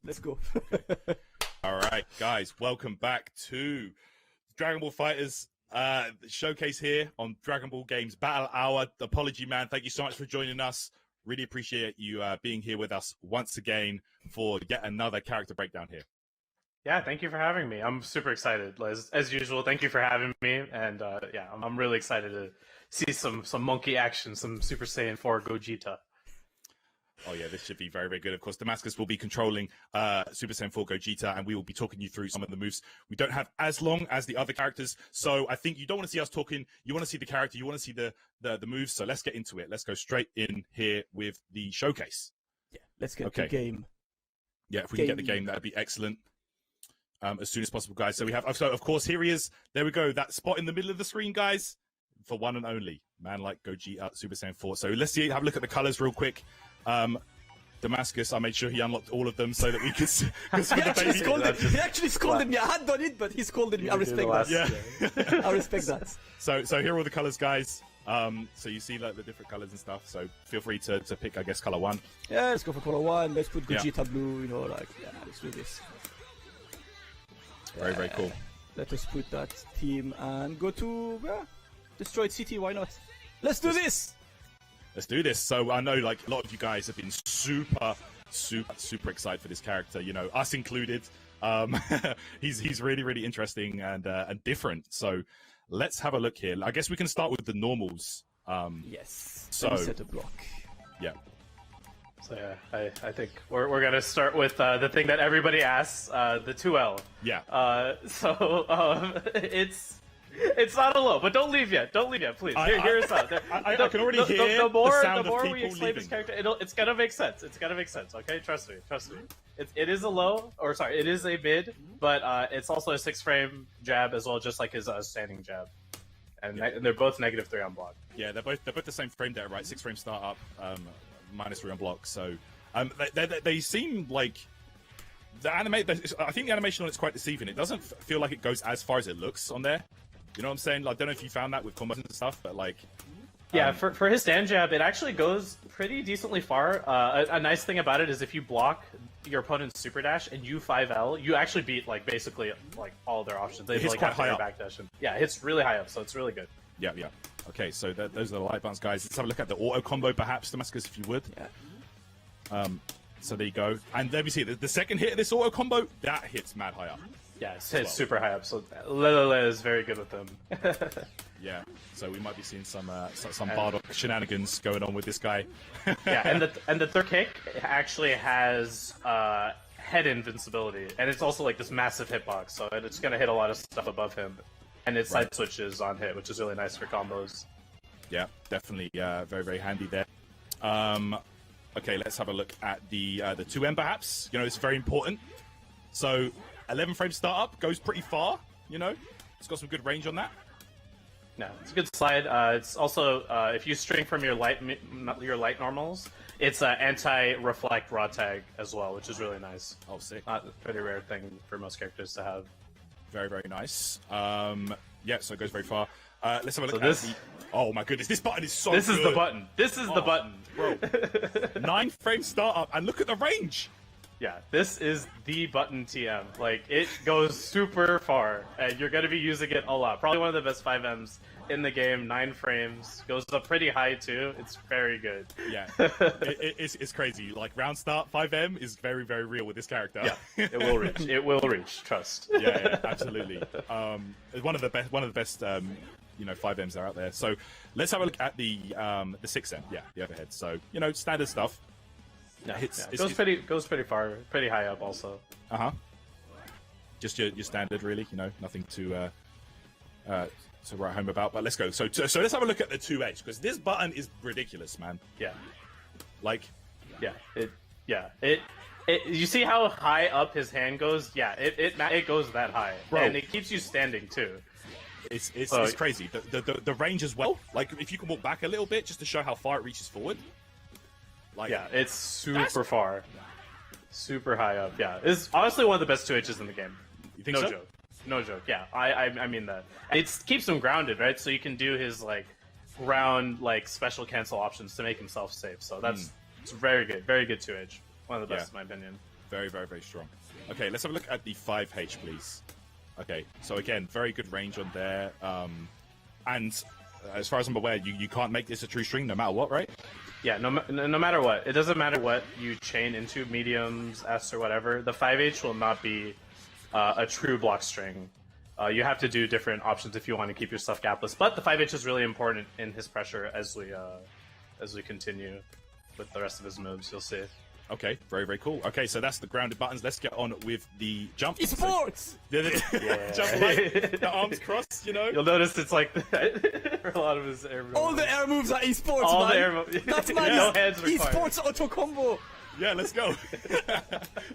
Let's go. All right, guys, welcome back to Dragon Ball FighterZ showcase here on Dragon Ball Games Battle Hour. Apology, man. Thank you so much for joining us. Really appreciate you being here with us once again for yet another character breakdown here. Yeah, thank you for having me. I'm super excited. As usual, thank you for having me. And yeah, I'm really excited to see some monkey action, some Super Saiyan 4 Gogeta. Oh yeah, this should be very, very good. Of course, Damascus will be controlling Super Saiyan 4 Gogeta, and we will be talking you through some of the moves. We don't have as long as the other characters, so I think you don't want to see us talking. You want to see the character. You want to see the moves. So let's get into it. Let's go straight in here with the showcase. Yeah, let's get the game. Yeah, if we can get the game, that'd be excellent. As soon as possible, guys. So we have, so of course, here he is. There we go. That spot in the middle of the screen, guys, for one and only man like Gogeta, Super Saiyan 4. So let's see, have a look at the colors real quick. Damascus, I made sure he unlocked all of them so that we could see he actually scolded me. I had done it, but he scolded me. I respect that. Yeah. I respect that. So here are all the colors, guys. So you see like the different colors and stuff. So feel free to pick, I guess, color one. Yeah, let's go for color one. Let's put Gogeta blue. You know, like let's do this. Very, very cool. Let us put that team and go to Destroyed City. Why not? Let's do this. Let's do this. So I know, like, a lot of you guys have been super excited for this character. You know, us included. He's really, really interesting and different. So let's have a look here. I guess we can start with the normals. Yes. So set a block. Yeah. So yeah, I think we're gonna start with the thing that everybody asks, the 2L. Yeah. So it's not a low, but don't leave yet. Don't leave yet, please. Hear us out. I can already hear the sound the more of people we explain leaving. this character, it's gonna make sense. It's gonna make sense. Okay, trust me. It is a low, or sorry, it is a mid, but it's also a 6-frame jab as well, just like his standing jab, and they're both -3 on block. Yeah, they're both the same frame data, right? 6-frame startup, -3 on block. So they seem like I think the animation on it's quite deceiving. It doesn't feel like it goes as far as it looks on there. You know what I'm saying? Like, I don't know if you found that with combos and stuff, but like... Yeah, for his stand jab, it actually goes pretty decently far. A nice thing about it is if you block your opponent's super dash and you 5L, you actually beat, like, basically, like, all their options. They hits like quite high up. Backdash and, yeah, it hits really high up, so it's really good. Yeah. Okay, so those are the light buttons, guys. Let's have a look at the auto combo, perhaps, Damascus, if you would. Yeah. So there you go. And there we see the second hit of this auto combo, that hits mad high up. Yeah, it's super high up, so Lele is very good with them. Yeah, so we might be seeing some Bardock shenanigans going on with this guy. Yeah, and the third kick actually has head invincibility, and it's also like this massive hitbox, so it's gonna hit a lot of stuff above him, and it side switches on hit, which is really nice for combos. Yeah, definitely, very, very handy there. Okay, let's have a look at the 2M perhaps. You know, it's very important. So 11-frame startup goes pretty far. You know, it's got some good range on that. Yeah, it's a good slide. It's also if you string from your light normals, it's anti-reflect raw tag as well, which is really nice. Oh, sick! Not a pretty rare thing for most characters to have. Very, very nice. Yeah, so it goes very far. Let's have a look at the... Oh my goodness, this button is so good. This is the button. This is the button. Bro. 9-frame startup, and look at the range. Yeah, this is the button TM. Like, it goes super far, and you're going to be using it a lot. Probably one of the best 5Ms in the game, 9 frames. Goes up pretty high, too. It's very good. Yeah, it's crazy. Like, round start 5M is very, very real with this character. Yeah, it will reach. It will reach, trust. Yeah, absolutely. One of the best, you know, 5Ms are out there. So let's have a look at the 6M. Yeah, the overhead. So, you know, standard stuff. Yeah, it goes pretty far, pretty high up also. Just your standard, really. You know, nothing to write home about. But let's go. So let's have a look at the 2H, because this button is ridiculous, man. Yeah, like, you see how high up his hand goes? Yeah, it goes that high, bro. And it keeps you standing too. It's crazy. The range as well. Like, if you can walk back a little bit just to show how far it reaches forward. Like, yeah, it's super far. Super high up, yeah. It's honestly one of the best 2Hs in the game. You think so? No joke. No joke, yeah. I mean that. It keeps him grounded, right? So you can do his, like, ground, like, special cancel options to make himself safe. So that's it's very good 2H. One of the best, in my opinion. Very, very, very strong. Okay, let's have a look at the 5H, please. Okay, so again, very good range on there. And as far as I'm aware, you can't make this a true string no matter what, right? Yeah, no matter what. It doesn't matter what you chain into, mediums, S, or whatever. The 5H will not be a true block string. You have to do different options if you want to keep your stuff gapless. But the 5H is really important in his pressure as we continue with the rest of his moves. You'll see. Okay, very, very cool. Okay, so that's the grounded buttons. Let's get on with the jump. Esports! Jump like the arms crossed, you know? You'll notice it's like for a lot of his air moves. All the air moves are esports, All man. the air moves. That's my No hands required. esports auto combo. Yeah, let's go.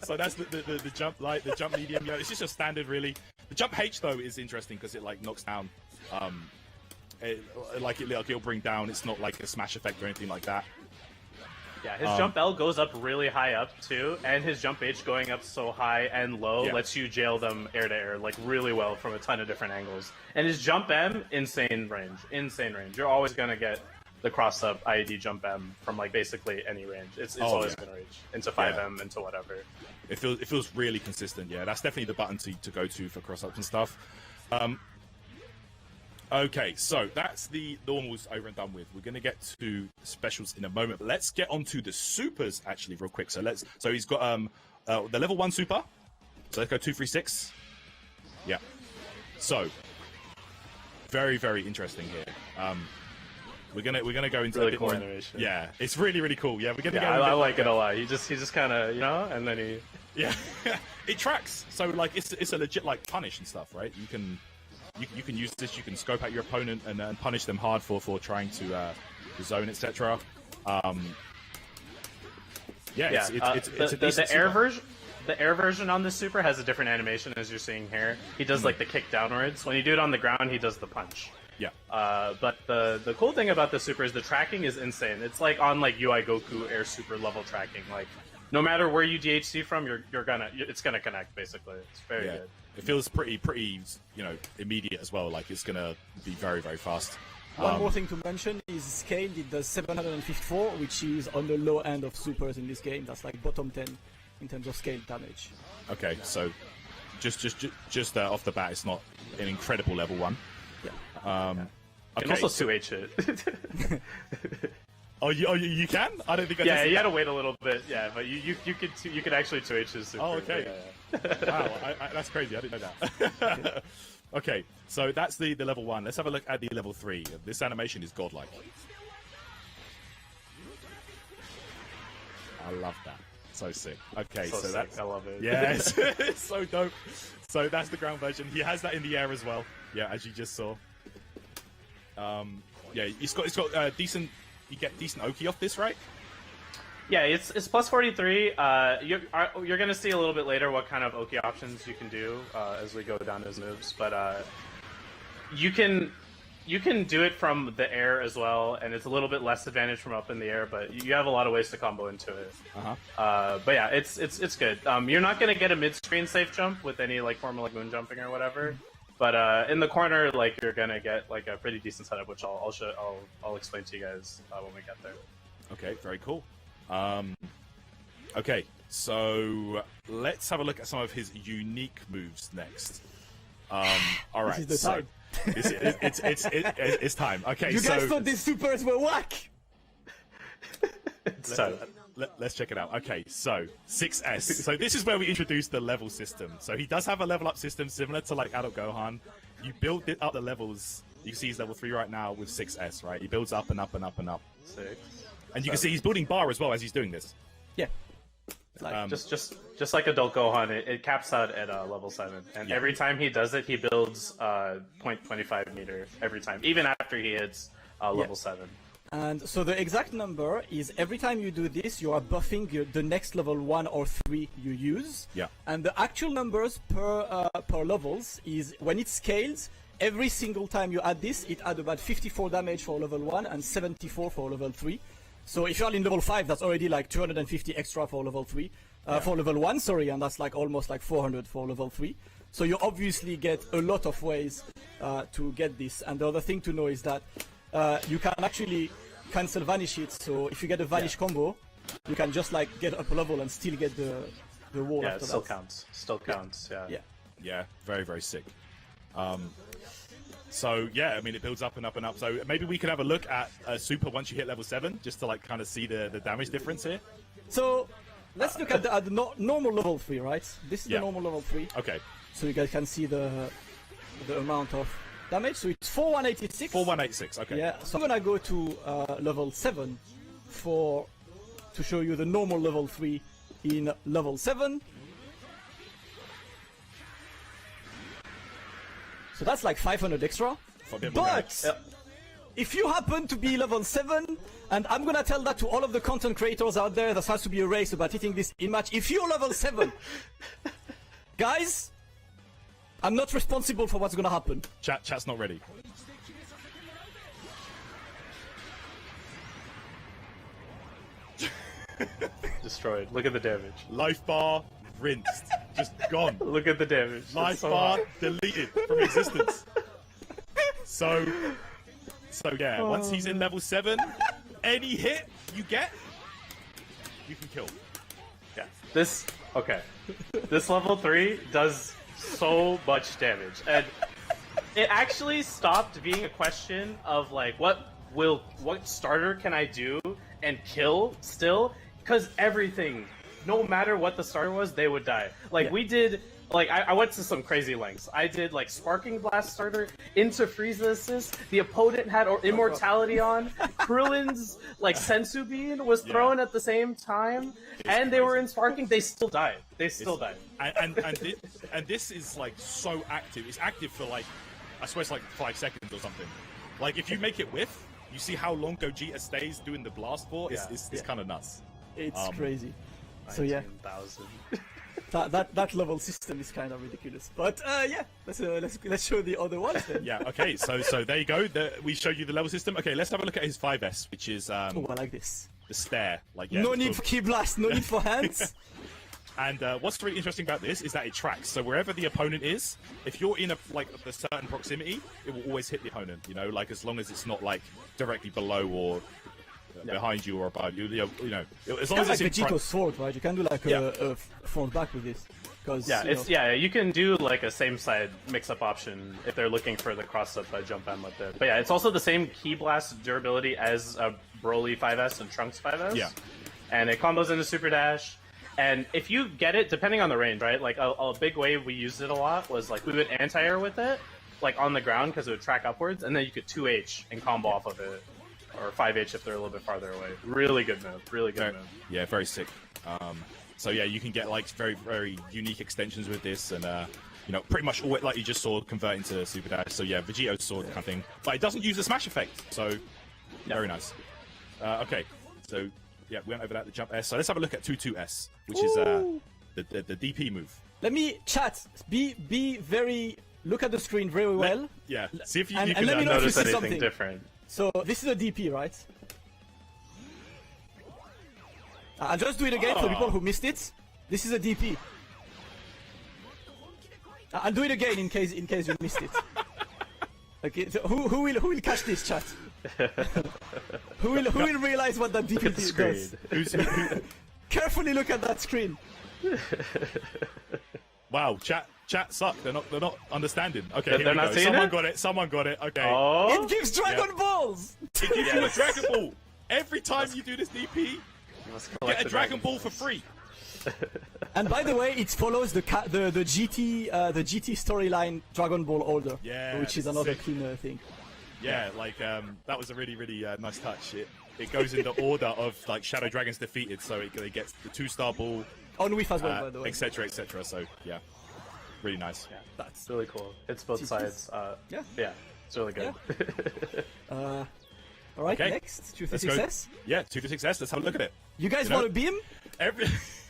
So that's the jump light, the jump medium. You know, it's just a standard, really. The jump H though is interesting because it like knocks down. It'll bring down. It's not like a smash effect or anything like that. Yeah, his jump L goes up really high up too, and his jump H going up so high and low lets you jail them air to air like really well from a ton of different angles. And his jump M, insane range. You're always gonna get the cross up IED jump M from like basically any range. It's always gonna reach into 5M into whatever. It feels really consistent. Yeah, that's definitely the button to go to for cross ups and stuff. Okay, so that's the normals over and done with. We're going to get to specials in a moment. But let's get on to the supers actually real quick. So he's got the level 1 super. So let's go 2, 3, 6. Yeah. So very, very interesting here. We're gonna go into Really a bit cool more animation. Yeah, it's really, really cool. Yeah, we're gonna go. I like it a lot. He just kind of, you know, and then he. Yeah, it tracks. So like it's a legit like punish and stuff, right? You can use this. You can scope out your opponent and punish them hard for trying to zone, etc. It's a decent the air super. version. The air version on this super has a different animation, as you're seeing here. He does like the kick downwards. When you do it on the ground, he does the punch. Yeah. But the cool thing about the super is the tracking is insane. It's like on like UI Goku air super level tracking. Like no matter where you DHC from, it's gonna connect basically. It's very good. It feels pretty immediate as well. Like it's gonna be very, very fast. One more thing to mention is scaled. It does 754, which is on the low end of supers in this game. That's like bottom 10 in terms of scale damage. Okay, so just off the bat, it's not an incredible level 1. Yeah. Okay, and also 2H it. Oh, you can? I don't think I Yeah, you gotta wait a little bit. Yeah, but you could actually 2H his super. Oh, okay. Yeah. Wow, that's crazy. I didn't know that. Okay, so that's the level 1. Let's have a look at the level 3. This animation is godlike. I love that. So sick. Okay, so that's... I love it. Yes, it's so dope. So that's the ground version. He has that in the air as well. Yeah, as you just saw. Yeah, it's got decent... You get decent Oki off this, right? Yeah, it's plus 43. You're gonna see a little bit later what kind of Oki options you can do as we go down his moves, but you can do it from the air as well, and it's a little bit less advantage from up in the air, but you have a lot of ways to combo into it. But yeah, it's good. You're not gonna get a mid-screen safe jump with any like form of like moon jumping or whatever. But in the corner, like you're gonna get like a pretty decent setup, which I'll explain to you guys when we get there. Okay, very cool. Okay, so let's have a look at some of his unique moves next. All right, This is the time. It's time. Okay, You guys thought these supers were whack. Let's check it out. Okay, so 6S. So this is where we introduce the level system. So he does have a level up system similar to like adult Gohan. You build it up the levels. You can see he's level 3 right now with 6S, right? He builds up and up and up and up. 6. And you can see he's building bar as well as he's doing this. Yeah. Like, Just like adult Gohan, it caps out at level 7, and every time he does it, he builds 0.25 meter every time, even after he hits level 7. And so the exact number is every time you do this, you are buffing the next level 1 or 3 you use. Yeah. And the actual numbers per levels is when it scales. Every single time you add this, it adds about 54 damage for level 1 and 74 for level 3. So if you're in level 5, that's already like 250 extra for level 3. For level 1, sorry, and that's like almost like 400 for level 3. So you obviously get a lot of ways to get this. And the other thing to know is that you can actually cancel vanish it. So if you get a vanish combo, you can just like get up a level and still get the wall Yeah, after it still that. counts. Still counts. Yeah. Yeah. Yeah, very, very sick. So yeah, I mean, it builds up and up and up. So maybe we could have a look at Super once you hit level 7, just to like kind of see the damage difference here. So let's look at the normal level 3, right? This is Yeah. the normal level 3. Okay, So you guys can see the amount of damage. So it's 4186. 4186. Okay. Yeah. So I'm gonna go to level 7 to show you the normal level 3 in level 7. So that's like 500 extra. For a bit more But damage. if you happen to be level 7, and I'm gonna tell that to all of the content creators out there that has to be a race about hitting this in match, if you're level 7, guys, I'm not responsible for what's gonna happen. Chat's not ready. Destroyed. Look at the damage. Life bar rinsed, just gone. Look at the damage. It's Life so bar hot. deleted from existence. So yeah, once he's in level 7, any hit you get, you can kill. Yeah. This level 3 does so much damage, and it actually stopped being a question of like what starter can I do and kill still, because everything, no matter what the starter was, they would die. Like Yeah. we did. Like, I went to some crazy lengths. I did, like, Sparking Blast starter into Frieza assist. The opponent had Immortality on. Krillin's, like, Sensu Bean was thrown at the same time. And they were in Sparking. They still died. They still died. And this is, like, so active. It's active for, like, I swear it's, like, 5 seconds or something. Like, if you make it whiff, you see how long Gogeta stays doing the blast for? It's kind of nuts. It's crazy. So yeah, 19,000. that level system is kind of ridiculous. But yeah, let's show the other ones then. Yeah, okay, so there you go. We showed you the level system. Okay, let's have a look at his 5S, which is Oh, I like this. the stare. Like, yeah, No need for key blast, no need for hands. And what's really interesting about this is that it tracks. So wherever the opponent is, if you're in a certain proximity, it will always hit the opponent. You know, like as long as it's not like directly below or behind you or above you. You know, as long It's as like it's in Vegito's front. sword, right? You can do like a front back with this. Cause, Yeah, you can do like a same side mix-up option if they're looking for the cross-up jump M like that. But yeah, it's also the same key blast durability as Broly 5S and Trunks 5S. Yeah. And it combos into Super Dash. And if you get it, depending on the range, right? Like a big way we used it a lot was like we would anti-air with it, like on the ground because it would track upwards, and then you could 2H and combo off of it, or 5H if they're a little bit farther away. Really good move. Really good move. Yeah, very sick. So yeah, you can get like very, very unique extensions with this, and you know, pretty much all it, like you just saw, convert into Super Dash. So yeah, Vegito's sword kind of thing, but it doesn't use the smash effect. So very nice. Okay, so yeah, we went over that, the jump S. So let's have a look at 2-2-S, which is the DP move. Let me chat. Be very. Look at the screen very well. Yeah, see if you, And you can let me know if you Notice see anything something. different. So this is a DP, right? I'll just do it again for people who missed it. This is a DP. I'll do it again in case you missed it. Okay, so who will catch this, chat? who will realize what that DP does? Who- Carefully look at that screen. wow, chat suck. They're not understanding. Okay, They're here we not go. seeing Someone it? got it. Someone got it. Okay. Oh, It gives Dragon Balls. It gives you a Dragon Ball. Every time you do this DP, you must you collect get the a Dragon Ball for free. And by the way, it follows the GT storyline Dragon Ball order, Yeah, which is another sick. cleaner thing. Yeah, like that was a really nice touch. It goes in the order of like Shadow Dragons defeated, so it gets the 2-star ball, On Whiff as well, by the way. etc., etc. So yeah, really nice. Yeah, that's really cool. It's both sides. Yeah. Yeah, it's really good. All right, Okay. next Let's go. 2-6-S. Yeah, 2-6S. Let's have a look at it. You guys You know- want a beam? Every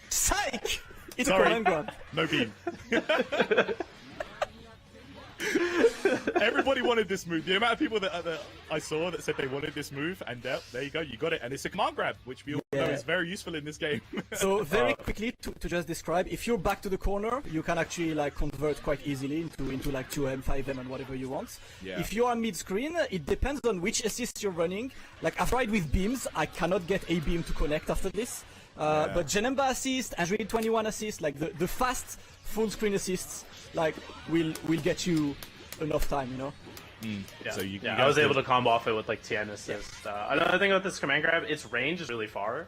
Psych! It's Sorry. a command grab. no beam. Everybody wanted this move. The amount of people that I saw that said they wanted this move, and there you go, you got it. And it's a command grab, which we all know Yeah. is very useful in this game. So very quickly to just describe, if you're back to the corner, you can actually like convert quite easily into like 2M, 5M, and whatever you want. Yeah. If you are mid-screen, it depends on which assist you're running. Like I've tried with beams, I cannot get a beam to connect after this. But Janemba assist, Android 21 assist, like the fast full screen assists, like will get you enough time, you know. Yeah, so you I was able to combo off it with like TN assist. Another thing about this command grab, its range is really far.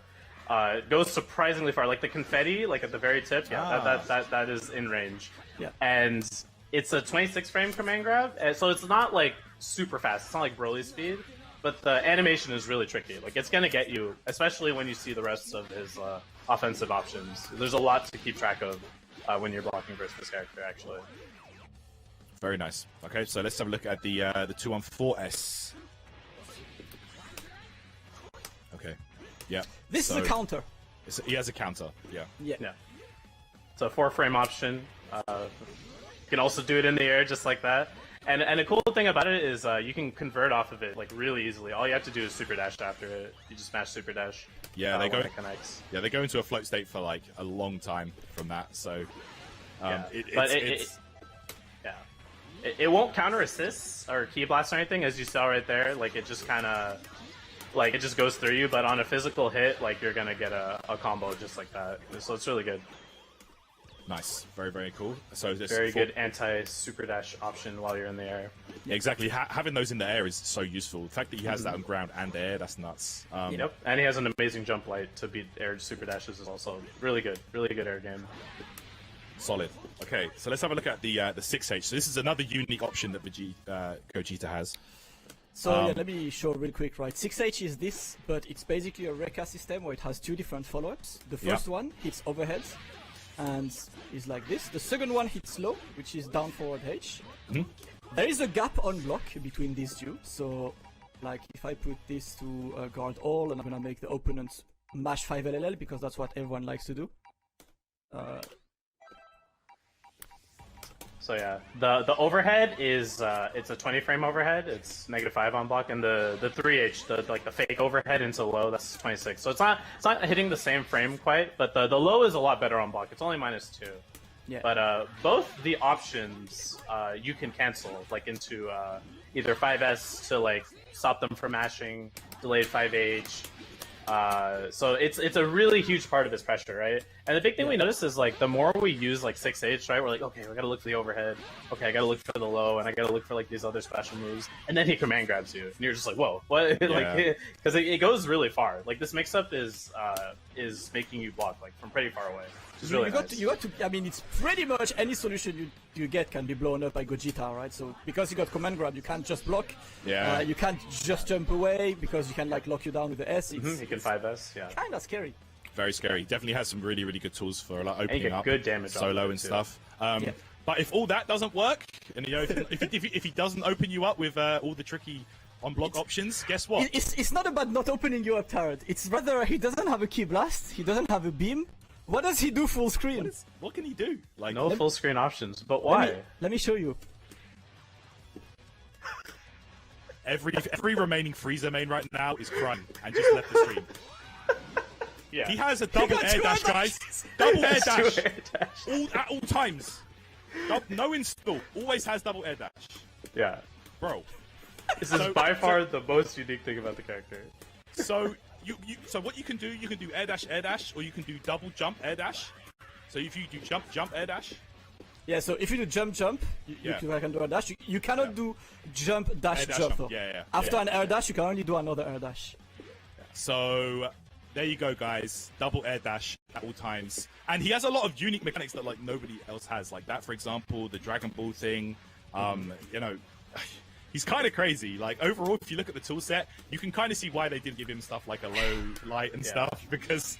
It goes surprisingly far. Like the confetti, like at the very tip, that is in range. Yeah. And it's a 26 frame command grab, and so it's not like super fast. It's not like Broly speed, but the animation is really tricky. Like it's gonna get you, especially when you see the rest of his offensive options. There's a lot to keep track of when you're blocking versus this character, actually. Very nice. Okay, so let's have a look at the 214S. Okay, yeah. This is a counter. He has a counter. Yeah. Yeah. It's a 4-frame option. You can also do it in the air just like that. And a cool thing about it is you can convert off of it like really easily. All you have to do is super dash after it. You just smash super dash. Yeah, when it connects. Yeah, they go into a float state for like a long time from that. So, it won't counter assists or key blast or anything, as you saw right there. Like it just kind of, like it just goes through you. But on a physical hit, like you're gonna get a combo just like that. So it's really good. Nice, very, very cool. So this very good anti-super dash option while you're in the air. Yeah, exactly. Having those in the air is so useful. The fact that he has that on ground and air, that's nuts. Yep, and he has an amazing jump light to beat air super dashes is also really good air game. Solid. Okay, so let's have a look at the 6H. So this is another unique option that Gogeta has. So yeah, let me show real quick, right? 6H is this, but it's basically a Rekka system where it has two different follow-ups. The first one hits overhead and is like this. The second one hits low, which is down forward H. There is a gap on block between these two, so like if I put this to guard all, and I'm gonna make the opponent mash 5 LLL because that's what everyone likes to do. So yeah, the overhead is it's a 20 frame overhead. It's -5 on block, and the 3H, the fake overhead into low, that's 26. So it's not hitting the same frame quite, but the low is a lot better on block. It's only -2. Yeah. But both the options you can cancel like into either 5S to like stop them from mashing, delayed 5H. So it's a really huge part of his pressure, right? And the big thing we notice is like the more we use like 6H, right? We're like, okay, we gotta look for the overhead. Okay, I gotta look for the low, and I gotta look for like these other special moves. And then he command grabs you, and you're just like, whoa, what? Like, because it goes really far. Like this mix-up is making you block like from pretty far away. Really you got to. I mean, it's pretty much any solution you get can be blown up by Gogeta, right? So because you got command grab, you can't just block. Yeah. You can't just jump away because you can like lock you down with the S. It's, you can 5S. Yeah. Kind of scary. Very scary. Definitely has some really, really good tools for like opening get up good damage solo and stuff. But if all that doesn't work, and you know, if he doesn't open you up with all the tricky on-block options, guess what? It's not about not opening you up, Tarot. It's rather he doesn't have a key blast. He doesn't have a beam. What does he do full screen? What can he do? Like no full screen options, but why? Let me show you. Every remaining Frieza main right now is crying and just left the stream. Yeah. He has a double air dash, guys. Double air dash. At all times. No install. Always has double air dash. Yeah. Bro. This is by far the most unique thing about the character. So so what you can do air dash, or you can do double jump air dash. So if you do jump air dash. Yeah, so if you do jump, you can do a dash. You cannot do jump dash jump though. After an air dash, you can only do another air dash. So there you go, guys. Double air dash at all times, and he has a lot of unique mechanics that like nobody else has. Like that, for example, the Dragon Ball thing. You know. He's kind of crazy. Like overall, if you look at the tool set, you can kind of see why they did give him stuff like a low light and stuff, because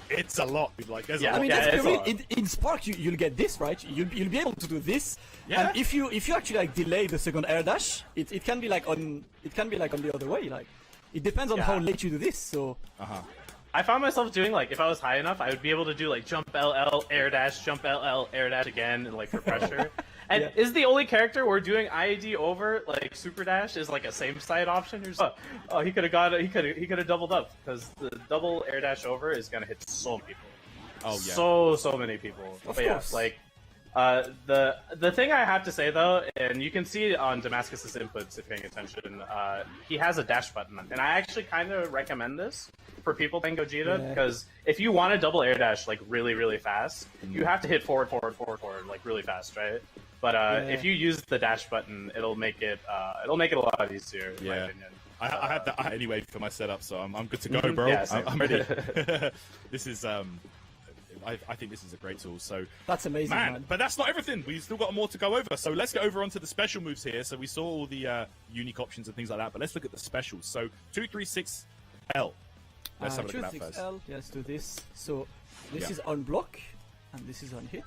it's a lot. Like there's a lot. I mean, in Spark, you'll get this, right? You'll be able to do this. Yeah. And if you actually like delay the second air dash, it can be like on the other way. Like it depends on how late you do this. So. I found myself doing like if I was high enough, I would be able to do like jump LL air dash, jump LL air dash again, and like for pressure. And is the only character we're doing IAD over like super dash is like a same side option? You're just, he could have doubled up because the double air dash over is gonna hit so many people. Oh yeah, so many people. Of course. Like The thing I have to say though, and you can see on Damascus's inputs if paying attention, he has a dash button, and I actually kind of recommend this for people playing Gogeta because if you want to double air dash like really fast, you have to hit forward like really fast, right? But if you use the dash button, it'll make it a lot easier. In my opinion. I have that anyway for my setup, so I'm good to go, bro. Yeah, I'm ready. This is I think this is a great tool. So that's amazing, man. But that's not everything. We've still got more to go over. So let's get over onto the special moves here. So we saw all the unique options and things like that, but let's look at the specials. So 236L. Let's have a look at that first. L, let's do this. So this is on block, and this is on hit.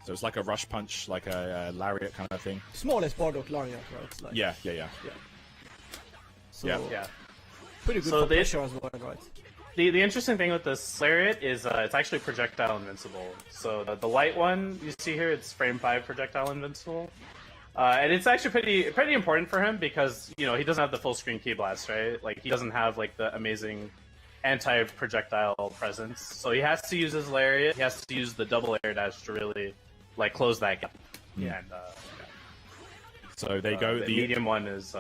So it's like a rush punch, like a lariat kind of thing. It's more or less Bardock lariat, right? Like, Yeah. So pretty good for pressure as well, right? The interesting thing with this lariat is it's actually projectile invincible. So the light one you see here, it's frame 5 projectile invincible, and it's actually pretty important for him because he doesn't have the full screen key blast, right? Like he doesn't have like the amazing anti-projectile presence, so he has to use his lariat. He has to use the double air dash to really like close that gap. And so there you go. The medium one is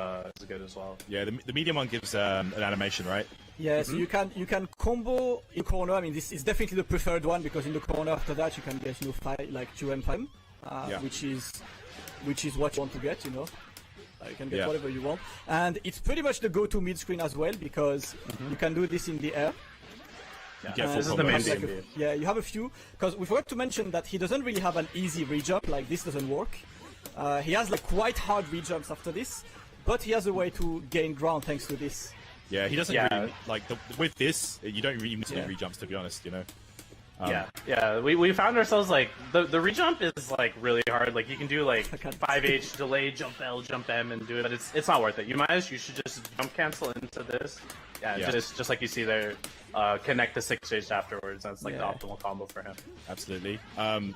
good as well. Yeah, the medium one gives an animation, right? Yeah, so you can combo in corner. I mean, this is definitely the preferred one because in the corner after that you can get 2M5, which is what you want to get. You can get whatever you want, and it's pretty much the go-to mid screen as well because you can do this in the air. This is the main thing. You have a few because we forgot to mention that he doesn't really have an easy rejump. Like this doesn't work. He has like quite hard rejumps after this, but he has a way to gain ground thanks to this. Yeah, he doesn't really like with this. You don't really need to do rejumps, to be honest. We found ourselves like the rejump is like really hard. Like you can do like 5H delay, jump L, jump M, and do it, but it's not worth it. You should just jump cancel into this. Just like you see there, connect the 6H afterwards. That's like the optimal combo for him. Absolutely. So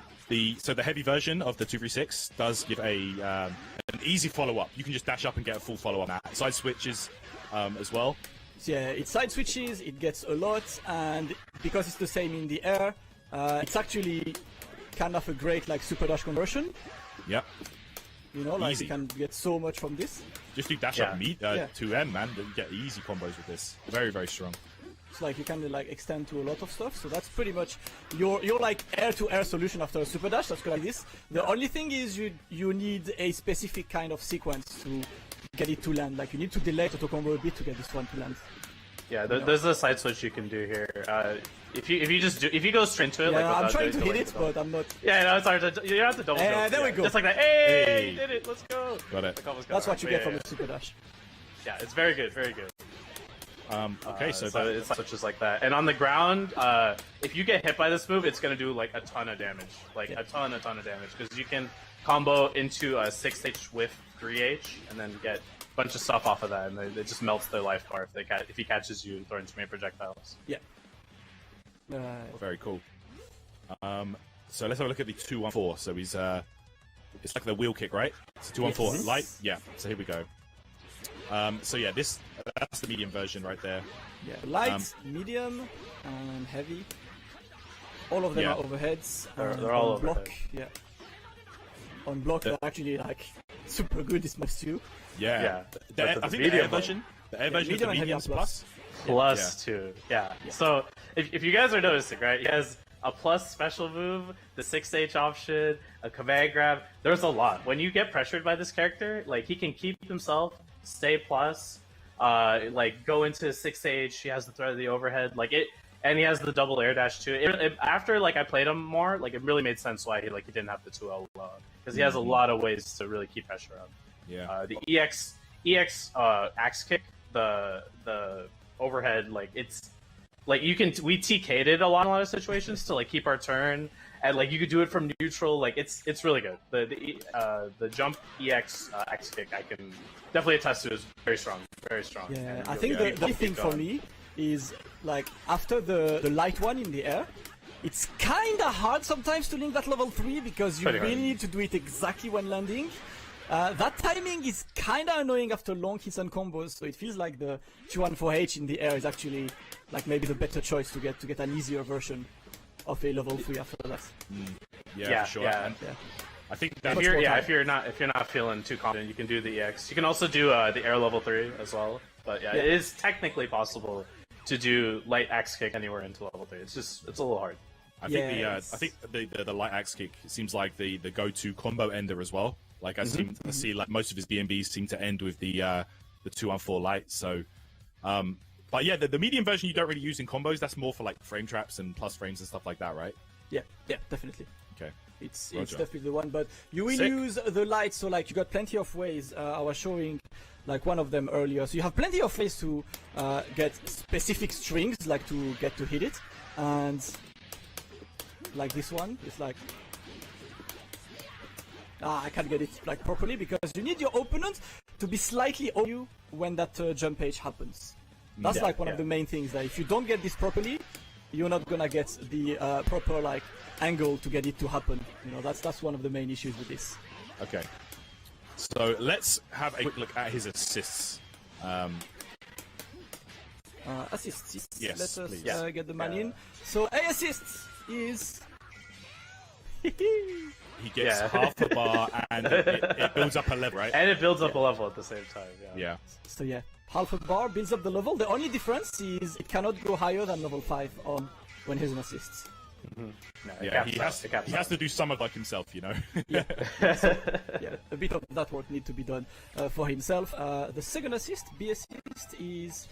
the heavy version of the 236 does give an easy follow-up. You can just dash up and get a full follow-up. Side switches as well. Yeah, it side switches, it gets a lot, and because it's the same in the air, it's actually kind of a great like super dash conversion. Yep. Easy. You can get so much from this. Just do dash up 2M, man. You get easy combos with this. Very, very strong. It's like you can like extend to a lot of stuff, so that's pretty much your like air-to-air solution after a super dash. That's good like this. The only thing is you need a specific kind of sequence to get it to land. Like you need to delay auto combo a bit to get this one to land. Yeah, there's a side switch you can do here. If you go straight to it, I'm trying to hit it, but I'm not. Yeah, no, it's hard to. You have to double jump. There we go. Just like that. Hey, did it? Let's go. Got it. That's what you get from a super dash. Yeah, it's very good, very good. Okay, so it's switches like that, and on the ground, if you get hit by this move, it's gonna do like a ton of damage, a ton of damage, because you can combo into a 6H with 3H, and then get a bunch of stuff off of that, and it just melts their life bar if he catches you throwing too many projectiles. Yeah. Very cool. So let's have a look at the 214. So he's it's like the wheel kick, right? So 214 light. Yeah. So here we go. So yeah, that's the medium version right there. Yeah, light, medium, and heavy. All of them are overheads. They're all on block. overhead. Yeah. On block, they're actually like super good. This must too. Yeah. I think the air version. The air version of the medium's plus. Plus 2. Yeah. So if you guys are noticing, right, he has a plus special move, the 6H option, a command grab. There's a lot. When you get pressured by this character, like he can keep himself, stay plus, like go into 6H. He has the threat of the overhead, and he has the double air dash too. After like I played him more, like it really made sense why he didn't have the 2L because he has a lot of ways to really keep pressure up. Yeah. The EX axe kick, the overhead, it's like we TK'd it in a lot of situations to keep our turn, and you could do it from neutral. It's really good. The jump EX axe kick I can definitely attest to is very strong. Yeah, I think the big thing for me is after the light one in the air, it's kind of hard sometimes to link that level 3 because you really need to do it exactly when landing. That timing is kind of annoying after long hits and combos, so it feels like the 214H in the air is actually maybe the better choice to get an easier version of a level 3 after that. Yeah, for sure. Yeah. And Yeah. I think If that's you're not feeling too confident, you can do the EX. You can also do the air level 3 as well. But yeah, it is technically possible to do light axe kick anywhere into level 3. It's a little hard. I think the light axe kick seems like the go-to combo ender as well. Like I see like most of his BMBs seem to end with the 2-on-4 light. So, but yeah, the medium version you don't really use in combos. That's more for like frame traps and plus frames and stuff like that, right? Yeah, definitely. Okay. It's definitely the one, but you will use the light, so like you got plenty of ways. I was showing like one of them earlier, so you have plenty of ways to get specific strings, like to get to hit it, and like this one, it's like I can't get it like properly because you need your opponent to be slightly over you when that jump page happens. That's like one of the main things, that if you don't get this properly, you're not gonna get the proper like angle to get it to happen. You know, that's one of the main issues with this. Okay. So let's have a quick look at his assists. Assists. Yes, Let us please. get the man in. So a assist is he gets half a bar and it builds up a level, right? And it builds up a level at the same time. Yeah. So yeah, half a bar builds up the level. The only difference is it cannot go higher than level 5 when he's an assist. No, He has to do some of like himself, you know. Yeah, a bit of that work need to be done for himself. The second assist, B assist, is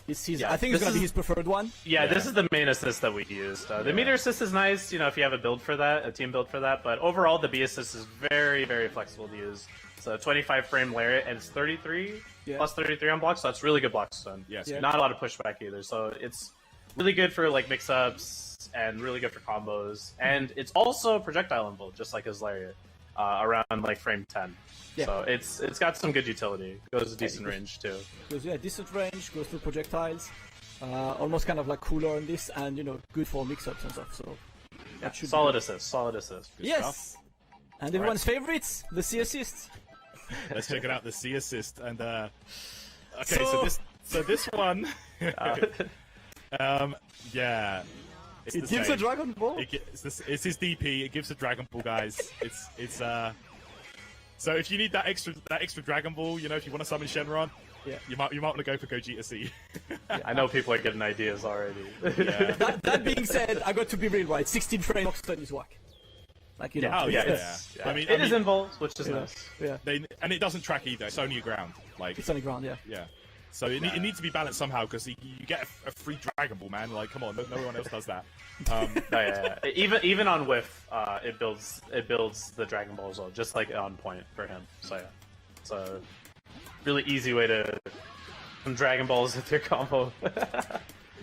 his. I think it's gonna be his preferred one. Yeah, this is the main assist that we used. The meter assist is nice, you know, if you have a build for that, a team build for that. But overall, the B assist is very, very flexible to use. So 25 frame lariat, and it's 33 plus 33 on block, so that's really good block stun. Yes. Not a lot of pushback either. So it's really good for like mix-ups and really good for combos. And it's also projectile involved, just like his lariat, around like frame 10. Yeah. So it's got some good utility. Goes a decent range too. Goes decent range, goes through projectiles, almost kind of like cooler on this, and you know, good for mix-ups and stuff. So that should solid assist. Good yes. stuff. And everyone's favorites, the C assist. Let's check it out, the C assist, and okay, so this one, yeah. It gives a Dragon Ball. It's his DP. It gives a Dragon Ball, guys. It's So if you need that extra Dragon Ball, you know, if you want to summon Shenron, you might want to go for Gogeta C. I know people are getting ideas already. Yeah. that being said, I got to be real, right? 16 frame Oxton is whack. Like, you know. I mean, it is involved, which is nice. Yeah. And it doesn't track either. It's only a ground. Like it's on the ground, yeah. Yeah. So it needs to be balanced somehow, because you get a free Dragon Ball, man. Like, come on, no one else does that. Even on whiff, it builds the Dragon Ball as well, just like on point for him. So yeah, it's a really easy way to some Dragon Balls with your combo.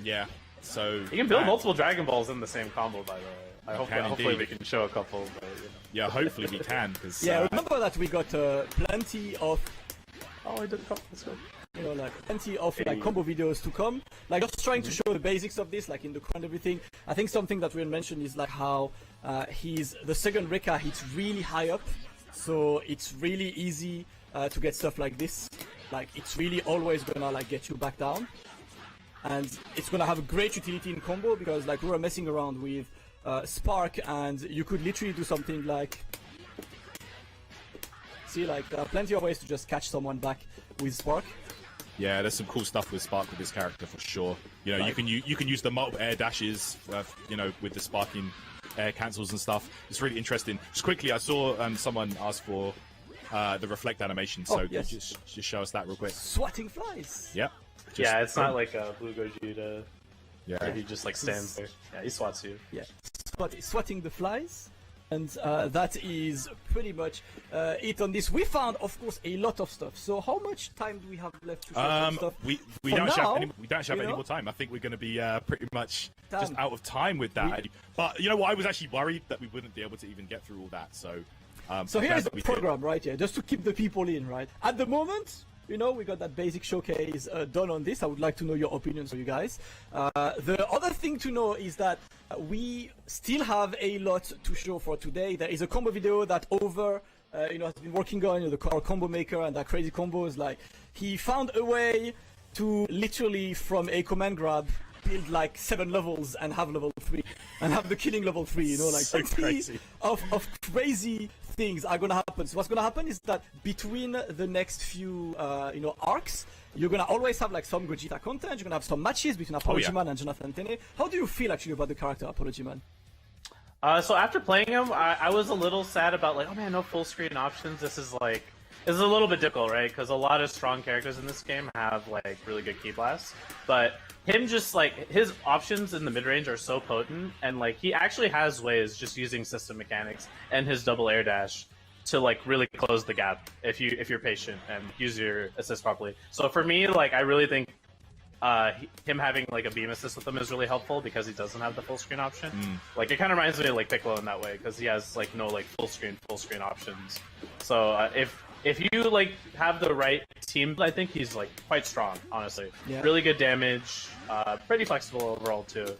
Yeah. So you can build multiple Dragon Balls in the same combo, by the way. Hopefully we can show a couple. But, you know. Yeah, hopefully we can. Cause, remember that we got plenty of. Oh, I didn't come. Let's go. You know, like plenty of like combo videos to come. Like just trying to show the basics of this, like in the core and everything. I think something that we'll mention is like how the second Rekka hits really high up, so it's really easy to get stuff like this. Like it's really always gonna like get you back down, and it's gonna have a great utility in combo, because like we were messing around with Spark, and you could literally do something like, see, like there are plenty of ways to just catch someone back with Spark. Yeah, there's some cool stuff with Spark with this character for sure. You know, you can use the multiple air dashes, you know, with the sparking air cancels and stuff. It's really interesting. Just quickly, I saw someone ask for the reflect animation, so yes. just show us that real quick. Swatting flies. Yep. Yeah, it's not like a Blue Gogeta. Yeah. Where he just like stands there. Yeah, he swats you. Yeah, swatting the flies. And that is pretty much it on this. We found, of course, a lot of stuff. So how much time do we have left to show stuff? We don't have any more time. I think we're going to be pretty much just out of time with that. But you know what? I was actually worried that we wouldn't be able to even get through all that. So here's the program, right here, just to keep the people in, right? At the moment, you know, we got that basic showcase done on this. I would like to know your opinions, you guys. The other thing to know is that we still have a lot to show for today. There is a combo video that Over, you know, has been working on, you know, our combo maker and that crazy combos. Like, he found a way to literally, from a command grab, build like 7 levels and have level 3 and have the killing level 3, you know, like So plenty crazy. of crazy things are gonna happen. So what's gonna happen is that between the next few you know, arcs, you're gonna always have like some Gogeta content. You're gonna have some matches between Apology Man and Jonathan Tene. How do you feel actually about the character Apology Man? So after playing him, I was a little sad about like, oh man, no full screen options. This is a little bit difficult, right? Because a lot of strong characters in this game have like really good key blasts, but him just like his options in the mid range are so potent, and like he actually has ways just using system mechanics and his double air dash to like really close the gap if you're patient and use your assist properly. So for me, like I really think him having like a beam assist with him is really helpful because he doesn't have the full screen option. Like it kind of reminds me of like Piccolo in that way because he has like no like full screen options. So if you like have the right team, I think he's like quite strong, honestly. Yeah. Really good damage, pretty flexible overall too.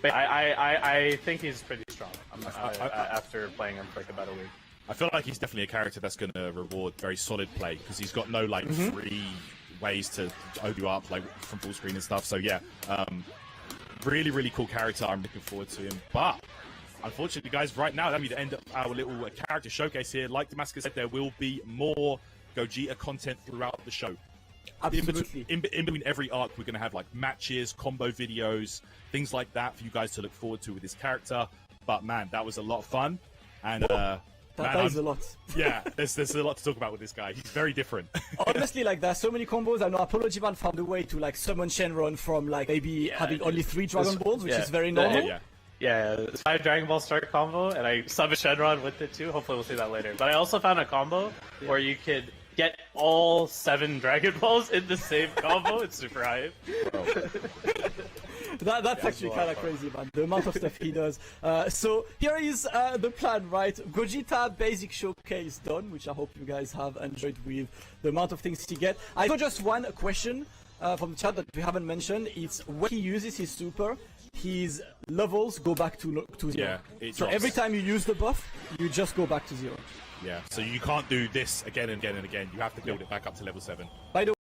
But I think he's pretty strong after playing him for like about a week. I feel like he's definitely a character that's going to reward very solid play because he's got no like free ways to open you up like from full screen and stuff. So yeah, really cool character. I'm looking forward to him. But unfortunately, guys, right now that'll be the end of our little character showcase here. Like Damascus said, there will be more Gogeta content throughout the show. Absolutely. In between every arc, we're going to have like matches, combo videos, things like that for you guys to look forward to with this character. But man, that was a lot of fun. And that is a lot. Yeah, there's a lot to talk about with this guy. He's very different. Honestly, like there's so many combos. I know Apology Man found a way to like summon Shenron from like maybe having only 3 Dragon Balls, which is very normal. Yeah, it's 5 Dragon Ball start combo, and I summoned Shenron with it too. Hopefully we'll see that later. But I also found a combo where you could get all 7 Dragon Balls in the same combo. It's super hype. That's actually kind of crazy, man. The amount of stuff he does. So here is the plan, right? Gogeta basic showcase done, which I hope you guys have enjoyed with the amount of things he get. I got just one question from the chat that we haven't mentioned. It's when he uses his super, his levels go back to 0. Yeah, it so drops. every time you use the buff, you just go back to 0. Yeah, so you can't do this again and again and again. You have to build it back up to level 7. By the